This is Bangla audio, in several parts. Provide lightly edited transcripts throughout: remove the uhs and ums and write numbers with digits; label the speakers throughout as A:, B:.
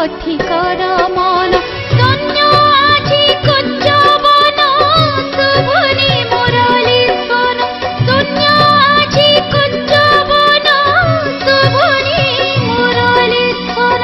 A: পথিকর মন ধন্য আজি কুঞ্জবন শুভনি মুরলী স্বন ধন্য আজি কুঞ্জবন শুভনি মুরলী স্বন।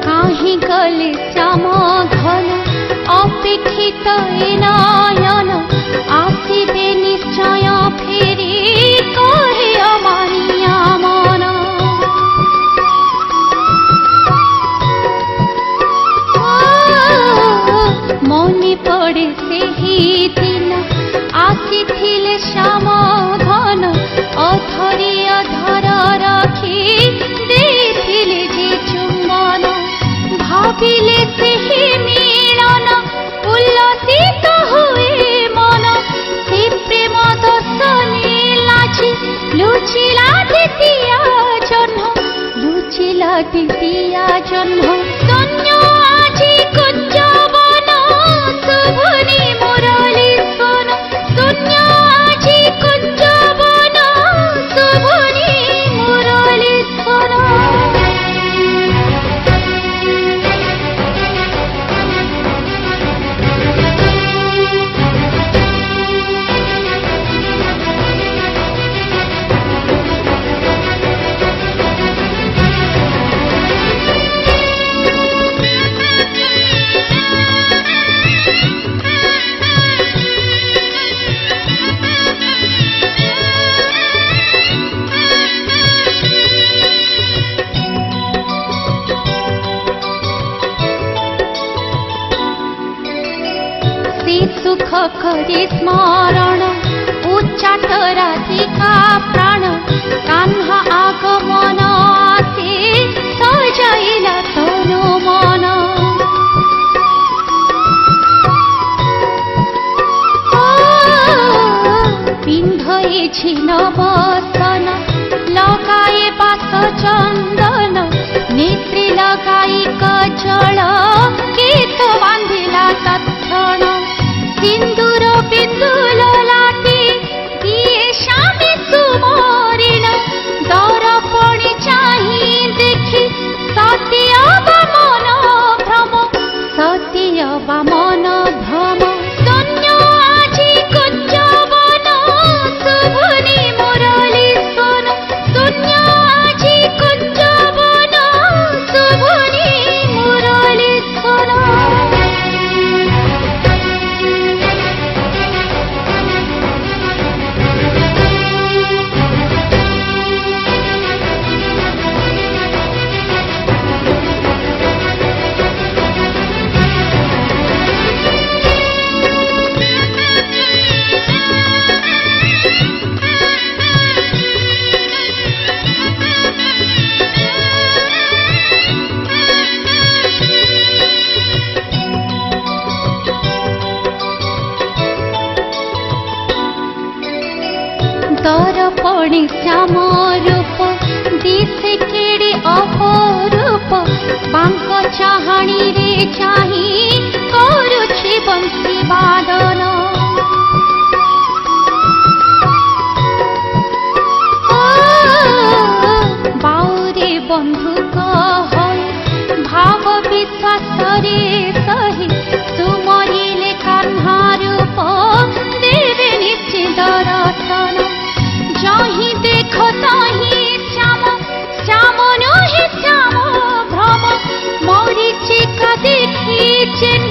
A: কাহি গলে শ্যাম ঘন অপেক্ষিত এ নয়ন আসিবে নিশ্চয় ফেরি কহে অমানিয়া মন। মনে পড়ে সেই দিন আসিছিলে শ্যাম ঘন অধরে অধর রাখি ଦେଇଥିଲେ যে চুম্বন ভাবিলে সেই মিলন উল্লসিত হুয়ে মন সে প্রেম দর্শনে লাছি লুচিলা দ্বিতীয় জন্ম লুচিলা দ্বিতীয় জন্ম ধন্য আজি কুঞ্জবন শুভনি মুরলী স্বন ধন্য আজি কুঞ্জবন শুভনি মুরলী স্বন। সুখ করে স্মরণ উচ্চাট রাধিকা প্রাণ কাহ্না আগমন আসে সজাইলা তনু মন। পিন্ধয়েছি নবসন লগায়ে বাস চন্দন নেত্রে লগাই কজল কেত বাঁধিলা তৎক্ষণ সিন্দুর বিন্দুল লাটি দিয়ে স্বামী সুমরিণ দরপণে চাহি দেখি সতী অবা মন ভ্রম সতী অবা মন ভ্রম ধন্য আজি কুঞ্জবন শুভনি মুরলী স্বন ধন্য আজি কুঞ্জবন শুভনি মুরলী স্বন। দরপণে শ্যাম রূপ দিশে কেড়ে অপরূপ বাঙ্ক চাহানি রে চাহি করুছি বংশী বাদন। বাউরে বন্ধুক হই ভাব বিশ্বাসরে সহি তুমরিলে কাহ্না রূপ দেবে নিশ্চিত দর্শন যাহি দেখো তাহি শ্যাম শ্যাম নহে শ্যাম ভ্রম মরিচিকা দেখি চিহ্ন